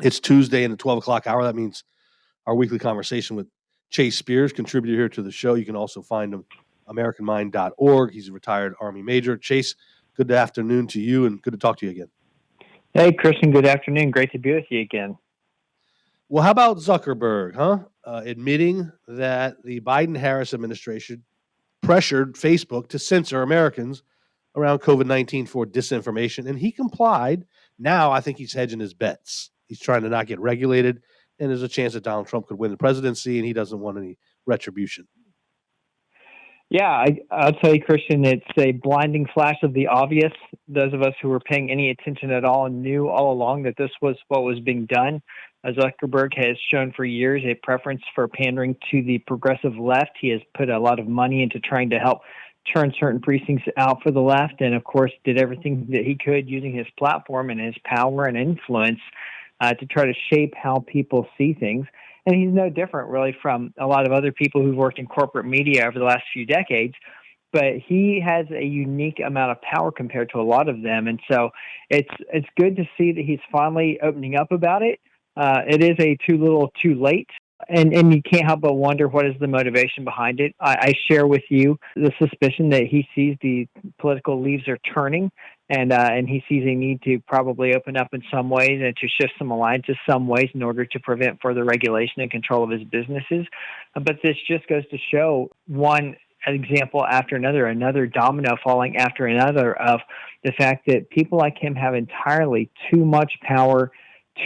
It's Tuesday in the 12 o'clock hour. That means our weekly conversation with Chase Spears, contributor here to the show. You can also find him AmericanMind.org. He's a retired Army major. Chase, good afternoon to you and good to talk to you again. Hey, Kristian, good afternoon. Great to be with you again. Well, how about Zuckerberg, admitting that the Biden-Harris administration pressured Facebook to censor Americans around COVID-19 for disinformation, and he complied. Now I think he's hedging his bets. He's trying to not get regulated, and there's a chance that Donald Trump could win the presidency, and he doesn't want any retribution. Yeah, I'll tell you, Kristian, it's a blinding flash of the obvious. Those of us who were paying any attention at all knew all along that this was what was being done. Zuckerberg has shown for years a preference for pandering to the progressive left. He has put a lot of money into trying to help turn certain precincts out for the left, and of course did everything that he could using his platform and his power and influence to try to shape how people see things. And he's no different, really, from a lot of other people who've worked in corporate media over the last few decades. But he has a unique amount of power compared to a lot of them. And so it's good to see that he's finally opening up about it. It is a too little too late. And you can't help but wonder what is the motivation behind it. I share with you the suspicion that he sees the political leaves are turning, and he sees a need to probably open up in some ways and to shift some alliances some ways in order to prevent further regulation and control of his businesses. But this just goes to show one example after another domino falling after another of the fact that people like him have entirely too much power,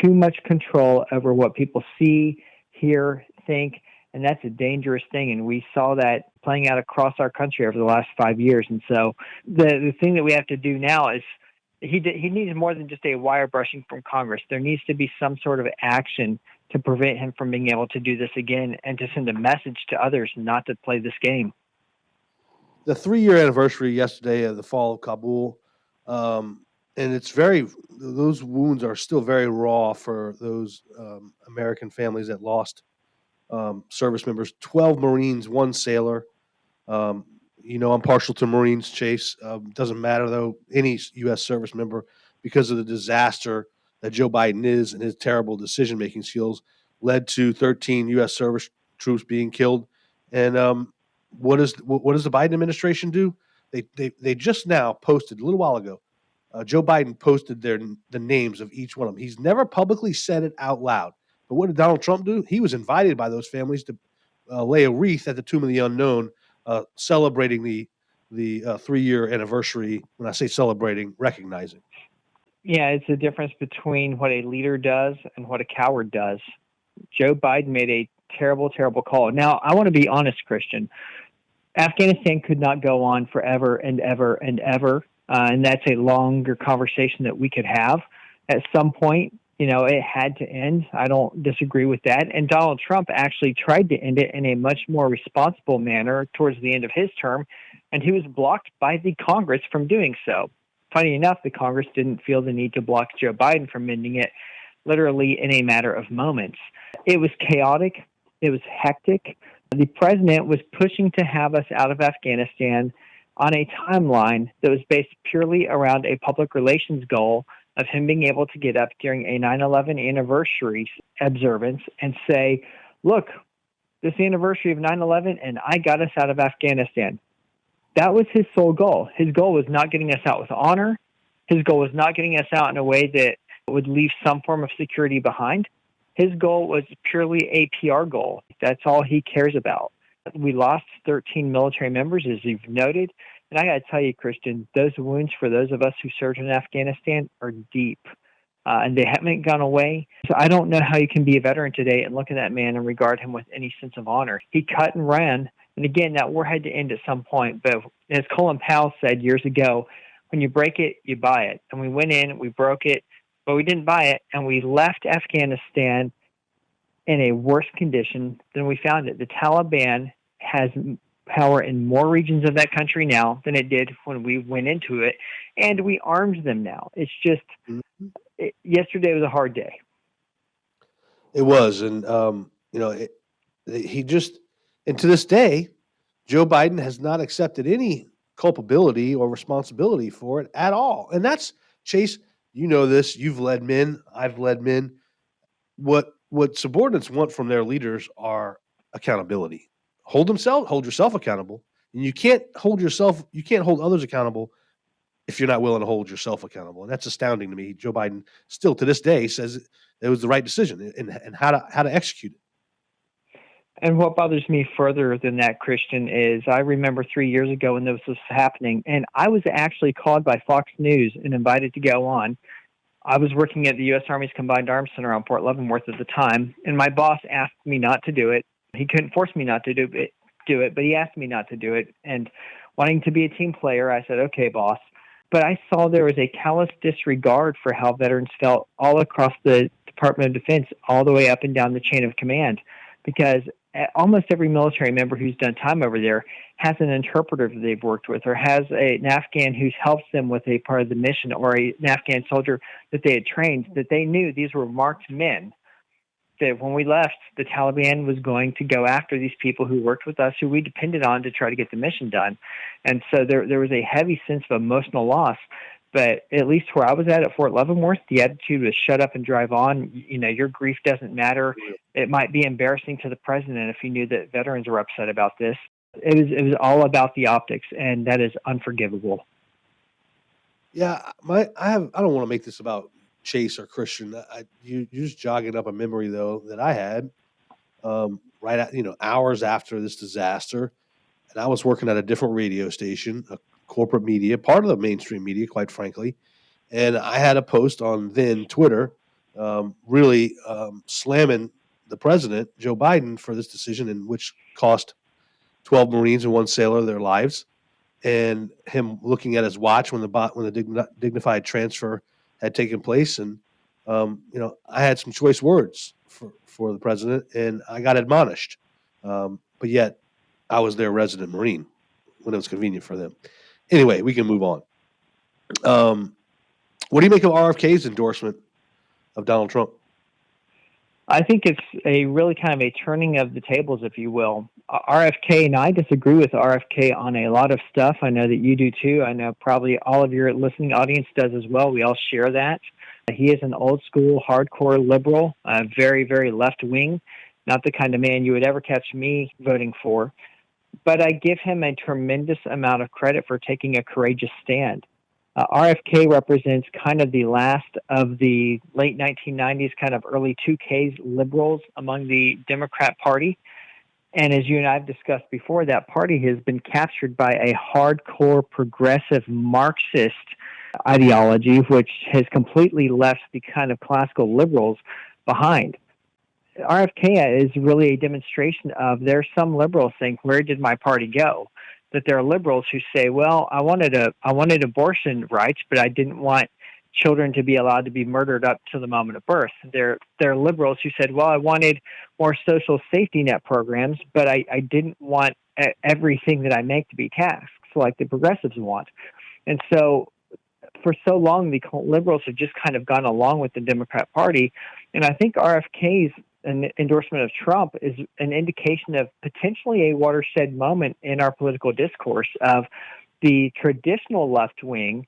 too much control over what people see, hear, think, and that's a dangerous thing. And we saw that playing out across our country over the last 5 years. And so the thing that we have to do now is he needs more than just a wire brushing from Congress. There needs to be some sort of action to prevent him from being able to do this again and to send a message to others not to play this game. The 3-year anniversary yesterday of the fall of Kabul, and those wounds are still very raw for those American families that lost service members, 12 Marines, 1 sailor. I'm partial to Marines, Chase. Doesn't matter, though, any U.S. service member, because of the disaster that Joe Biden is and his terrible decision-making skills, led to 13 U.S. service troops being killed. And what does the Biden administration do? They just now posted a little while ago. Joe Biden posted the names of each one of them. He's never publicly said it out loud. But what did Donald Trump do? He was invited by those families to lay a wreath at the Tomb of the Unknown, celebrating the 3-year anniversary. When I say celebrating, recognizing. Yeah, it's the difference between what a leader does and what a coward does. Joe Biden made a terrible, terrible call. Now, I want to be honest, Kristian. Afghanistan could not go on forever and ever and ever. And that's a longer conversation that we could have. At some point, it had to end. I don't disagree with that. And Donald Trump actually tried to end it in a much more responsible manner towards the end of his term, and he was blocked by the Congress from doing so. Funny enough, the Congress didn't feel the need to block Joe Biden from ending it literally in a matter of moments. It was chaotic. It was hectic. The president was pushing to have us out of Afghanistan on a timeline that was based purely around a public relations goal of him being able to get up during a 9/11 anniversary observance and say, look, this anniversary of 9/11, and I got us out of Afghanistan. That was his sole goal. His goal was not getting us out with honor. His goal was not getting us out in a way that would leave some form of security behind. His goal was purely a PR goal. That's all he cares about. We lost 13 military members, as you've noted. And I got to tell you, Kristian, those wounds for those of us who served in Afghanistan are deep. And they haven't gone away. So I don't know how you can be a veteran today and look at that man and regard him with any sense of honor. He cut and ran. And again, that war had to end at some point. But as Colin Powell said years ago, when you break it, you buy it. And we went in, we broke it, but we didn't buy it. And we left Afghanistan in a worse condition than we found it. The Taliban has power in more regions of that country now than it did when we went into it, and we armed them now. It's just, yesterday was a hard day. It was, and and to this day, Joe Biden has not accepted any culpability or responsibility for it at all. And that's, Chase, you know this, you've led men, I've led men. what subordinates want from their leaders are accountability. Hold yourself accountable, and you can't hold others accountable if you're not willing to hold yourself accountable. And that's astounding to me. Joe Biden still to this day says it was the right decision and how to execute it. And what bothers me further than that, Christian, is I remember 3 years ago when this was happening, and I was actually called by Fox News and invited to go on. I was working at the U.S. Army's Combined Arms Center on Fort Leavenworth at the time, and my boss asked me not to do it. He couldn't force me not to do it, but he asked me not to do it. And wanting to be a team player, I said, okay, boss. But I saw there was a callous disregard for how veterans felt all across the Department of Defense, all the way up and down the chain of command, because almost every military member who's done time over there has an interpreter that they've worked with, or has an Afghan who helps them with a part of the mission, or an Afghan soldier that they had trained, that they knew these were marked men, that when we left, the Taliban was going to go after these people who worked with us, who we depended on to try to get the mission done. And so there was a heavy sense of emotional loss. But at least where I was at Fort Leavenworth, the attitude was shut up and drive on. You know, your grief doesn't matter. It might be embarrassing to the president if he knew that veterans are upset about this. It was all about the optics, and that is unforgivable. Yeah, I don't want to make this about Chase or Christian. You're just jogging up a memory though that I had right at hours after this disaster, and I was working at a different radio station, a corporate media, part of the mainstream media, quite frankly, and I had a post on then Twitter, really slamming the president Joe Biden for this decision, in which cost 12 Marines and one sailor their lives, and him looking at his watch when the dignified transfer had taken place, and I had some choice words for the president, and I got admonished, but yet I was their resident Marine when it was convenient for them. Anyway, we can move on. What do you make of RFK's endorsement of Donald Trump? I think it's a really kind of a turning of the tables, if you will. RFK, and I disagree with RFK on a lot of stuff. I know that you do too. I know probably all of your listening audience does as well. We all share that. He is an old school, hardcore liberal, very, very left wing, not the kind of man you would ever catch me voting for. But I give him a tremendous amount of credit for taking a courageous stand. RFK represents kind of the last of the late 1990s, kind of early 2Ks liberals among the Democrat Party. And as you and I have discussed before, that party has been captured by a hardcore progressive Marxist ideology, which has completely left the kind of classical liberals behind. RFK is really a demonstration of there's some liberals saying, where did my party go? That there are liberals who say, well, I wanted abortion rights, but I didn't want children to be allowed to be murdered up to the moment of birth. There are liberals who said, well, I wanted more social safety net programs, but I didn't want everything that I make to be taxed, like the progressives want. And so for so long, the liberals have just kind of gone along with the Democrat Party. And I think RFK's endorsement of Trump is an indication of potentially a watershed moment in our political discourse of the traditional left wing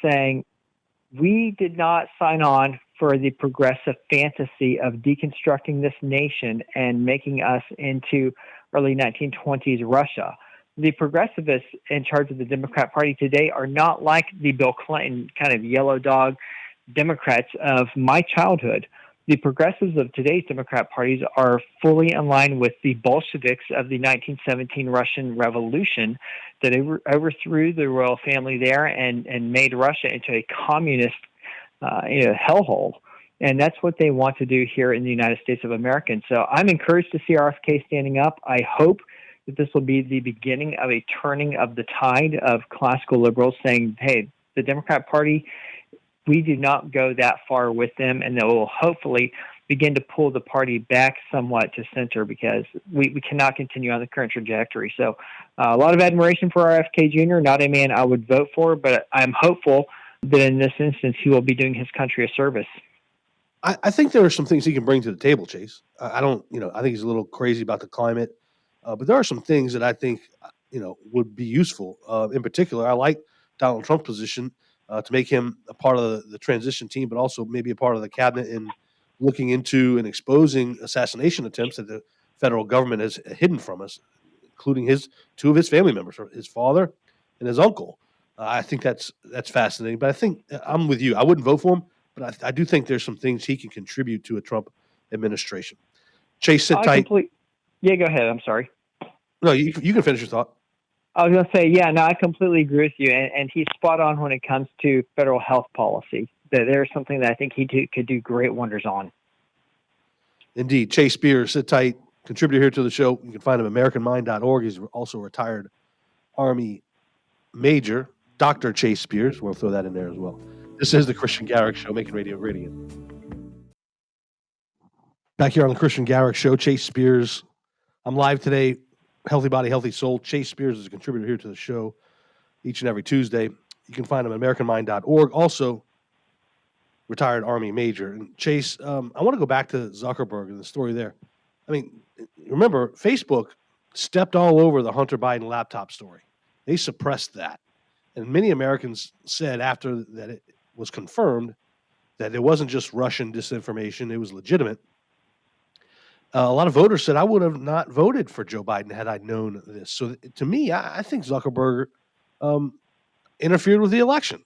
saying, we did not sign on for the progressive fantasy of deconstructing this nation and making us into early 1920s Russia. The progressivists in charge of the Democrat Party today are not like the Bill Clinton kind of yellow dog Democrats of my childhood. The progressives of today's Democrat parties are fully in line with the Bolsheviks of the 1917 Russian Revolution that overthrew the royal family there and made Russia into a communist hellhole. And that's what they want to do here in the United States of America. And so I'm encouraged to see RFK standing up. I hope that this will be the beginning of a turning of the tide of classical liberals saying, hey, the Democrat Party, we do not go that far with them, and that will hopefully begin to pull the party back somewhat to center, because we cannot continue on the current trajectory. So a lot of admiration for RFK Jr., not a man I would vote for, but I'm hopeful that in this instance he will be doing his country a service. I think there are some things he can bring to the table, Chase. I don't, I think he's a little crazy about the climate, but there are some things that I think, would be useful. In particular, I like Donald Trump's position to make him a part of the transition team, but also maybe a part of the cabinet in looking into and exposing assassination attempts that the federal government has hidden from us, including two of his family members, his father and his uncle. I think that's fascinating. But I think I'm with you. I wouldn't vote for him, but I do think there's some things he can contribute to a Trump administration. Chase, sit tight. Yeah, go ahead. I'm sorry. No, you can finish your thought. I was going to say, yeah, no, I completely agree with you. And he's spot on when it comes to federal health policy. That there's something that I think could do great wonders on. Indeed. Chase Spears, sit tight, contributor here to the show. You can find him at AmericanMind.org. He's also a retired Army Major. Dr. Chase Spears. We'll throw that in there as well. This is the Kristian Garic Show, making radio radiant. Back here on the Kristian Garic Show, Chase Spears. I'm live today. Healthy Body, Healthy Soul. Chase Spears is a contributor here to the show each and every Tuesday. You can find him at AmericanMind.org. Also, retired Army Major. And Chase, I want to go back to Zuckerberg and the story there. I mean, remember, Facebook stepped all over the Hunter Biden laptop story. They suppressed that. And many Americans said after that it was confirmed that it wasn't just Russian disinformation, it was legitimate. A lot of voters said, I would have not voted for Joe Biden had I known this. So to me, I think Zuckerberg interfered with the election.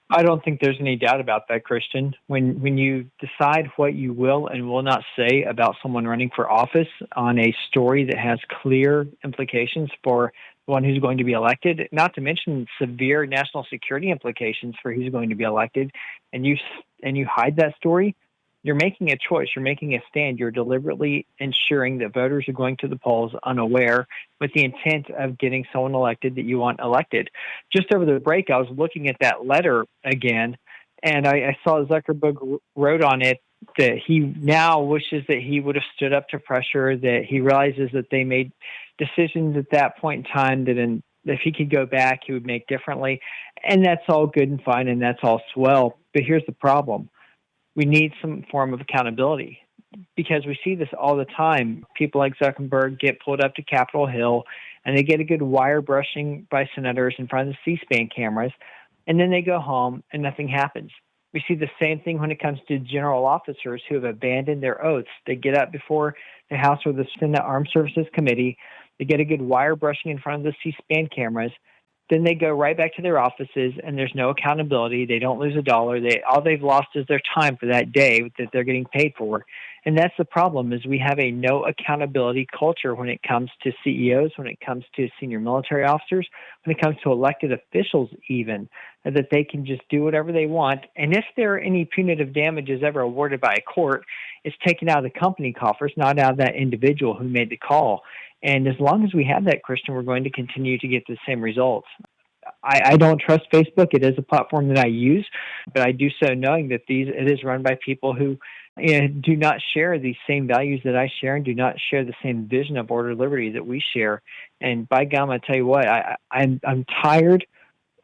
I don't think there's any doubt about that, Kristian. When you decide what you will and will not say about someone running for office on a story that has clear implications for the one who's going to be elected, not to mention severe national security implications for who's going to be elected, and you hide that story, you're making a choice. You're making a stand. You're deliberately ensuring that voters are going to the polls unaware with the intent of getting someone elected that you want elected. Just over the break, I was looking at that letter again, and I saw Zuckerberg wrote on it that he now wishes that he would have stood up to pressure, that he realizes that they made decisions at that point in time that if he could go back, he would make differently. And that's all good and fine, and that's all swell. But here's the problem. We need some form of accountability because we see this all the time. People like Zuckerberg get pulled up to Capitol Hill and they get a good wire brushing by senators in front of the C-SPAN cameras, and then they go home and nothing happens. We see the same thing when it comes to general officers who have abandoned their oaths. They get up before the House or the Senate Armed Services Committee. They get a good wire brushing in front of the C-SPAN cameras. Then they go right back to their offices, and there's no accountability. They don't lose a dollar. All they've lost is their time for that day that they're getting paid for. And that's the problem, is we have a no accountability culture when it comes to CEOs, when it comes to senior military officers, when it comes to elected officials even, that they can just do whatever they want. And if there are any punitive damages ever awarded by a court, it's taken out of the company coffers, not out of that individual who made the call. And as long as we have that, Kristian, we're going to continue to get the same results. I don't trust Facebook. It is a platform that I use, but I do so knowing that it is run by people who do not share the same values that I share and do not share the same vision of order liberty that we share. And by gum, I tell you what, I'm tired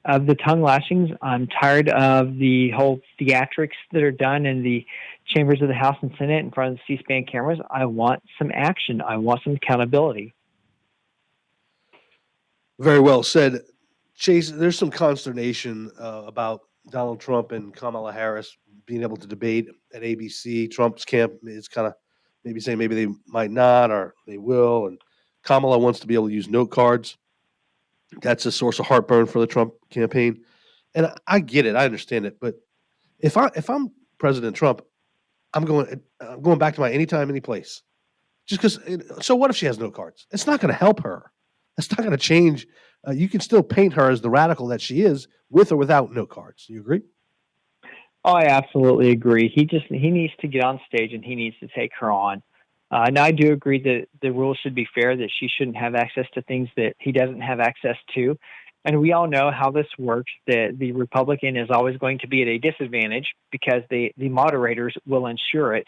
of the tongue lashings. I'm tired of the whole theatrics that are done in the chambers of the House and Senate in front of the C-SPAN cameras. I want some action. I want some accountability. Very well said. Chase, there's some consternation about Donald Trump and Kamala Harris being able to debate at ABC. Trump's camp is kind of maybe saying maybe they might not or they will. And Kamala wants to be able to use note cards. That's a source of heartburn for the Trump campaign. And I get it. I understand it. But if I'm President Trump, I'm going back to my anytime, any place. Just because. So what if she has note cards? It's not going to help her. It's not going to change. You can still paint her as the radical that she is, with or without note cards. Do you agree? Oh, I absolutely agree. He needs to get on stage and he needs to take her on. And I do agree that the rules should be fair, that she shouldn't have access to things that he doesn't have access to. And we all know how this works, that the Republican is always going to be at a disadvantage because the moderators will ensure it.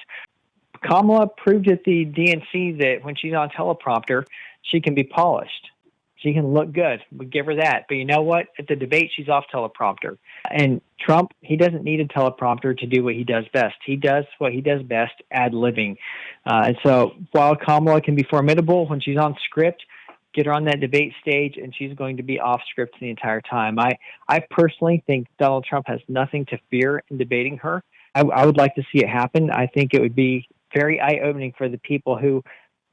Kamala proved at the DNC that when she's on teleprompter, she can be polished. She can look good. We give her that. But you know what? At the debate, she's off teleprompter. And Trump, he doesn't need a teleprompter to do what he does best. He does what he does best, ad-libbing. And so while Kamala can be formidable when she's on script, get her on that debate stage, and she's going to be off script the entire time. I personally think Donald Trump has nothing to fear in debating her. I would like to see it happen. I think it would be very eye-opening for the people who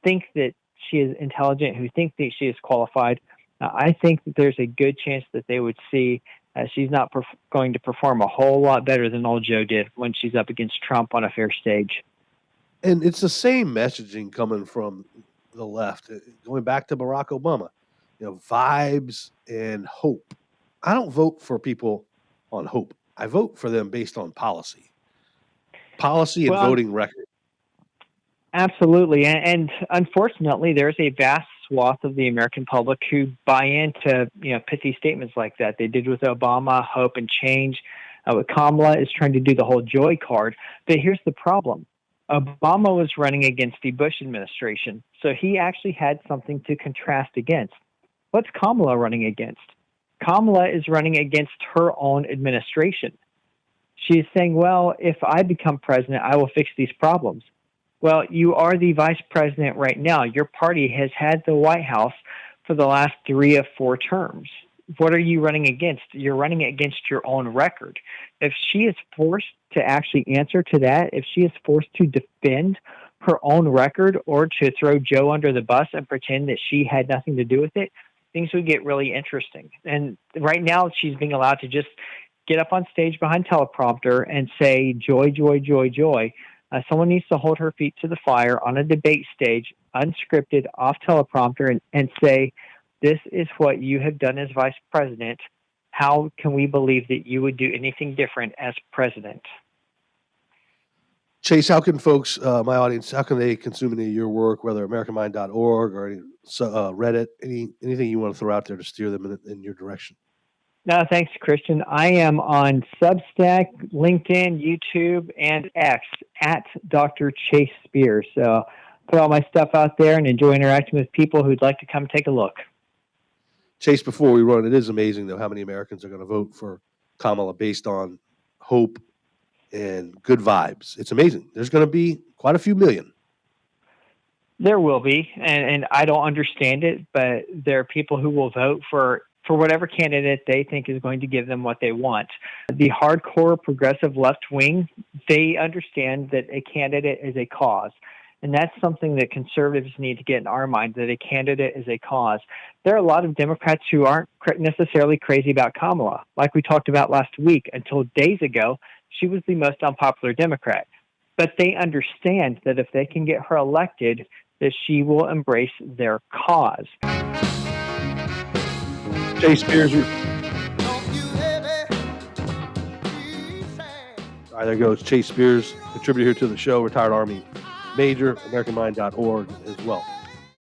think that she is intelligent, who think that she is qualified. I think that there's a good chance that they would see she's not going to perform a whole lot better than old Joe did when she's up against Trump on a fair stage. And it's the same messaging coming from the left, going back to Barack Obama, vibes and hope. I don't vote for people on hope. I vote for them based on policy and Well, voting record. absolutely. And unfortunately, there's a vast swath of the American public who buy into, pithy statements like that. They did with Obama, hope and change. With Kamala is trying to do the whole joy card. But here's the problem. Obama was running against the Bush administration, so he actually had something to contrast against. What's Kamala running against? Kamala is running against her own administration. She is saying, well, if I become president, I will fix these problems. Well, you are the vice president right now. Your party has had the White House for the last 3 of 4 terms. What are you running against? You're running against your own record. If she is forced to actually answer to that, if she is forced to defend her own record or to throw Joe under the bus and pretend that she had nothing to do with it, things would get really interesting. And right now she's being allowed to just get up on stage behind teleprompter and say, joy, joy, joy, joy. Someone needs to hold her feet to the fire on a debate stage, unscripted, off teleprompter, and say, this is what you have done as vice president. How can we believe that you would do anything different as president? Chase, how can folks, my audience, how can they consume any of your work, whether AmericanMind.org or Reddit, anything you want to throw out there to steer them in your direction? No, thanks, Kristian. I am on Substack, LinkedIn, YouTube, and X at Dr. Chase Spears. So put all my stuff out there and enjoy interacting with people who'd like to come take a look. Chase, before we run, it is amazing, though, how many Americans are going to vote for Kamala based on hope and good vibes. It's amazing. There's going to be quite a few million. There will be, and I don't understand it, but there are people who will vote for whatever candidate they think is going to give them what they want. The hardcore progressive left wing, they understand that a candidate is a cause. And that's something that conservatives need to get in our mind, that a candidate is a cause. There are a lot of Democrats who aren't necessarily crazy about Kamala. Like we talked about last week, until days ago, she was the most unpopular Democrat. But they understand that if they can get her elected, that she will embrace their cause. Chase Spears. All right, there goes Chase Spears, contributor here to the show, retired Army Major, AmericanMind.org as well.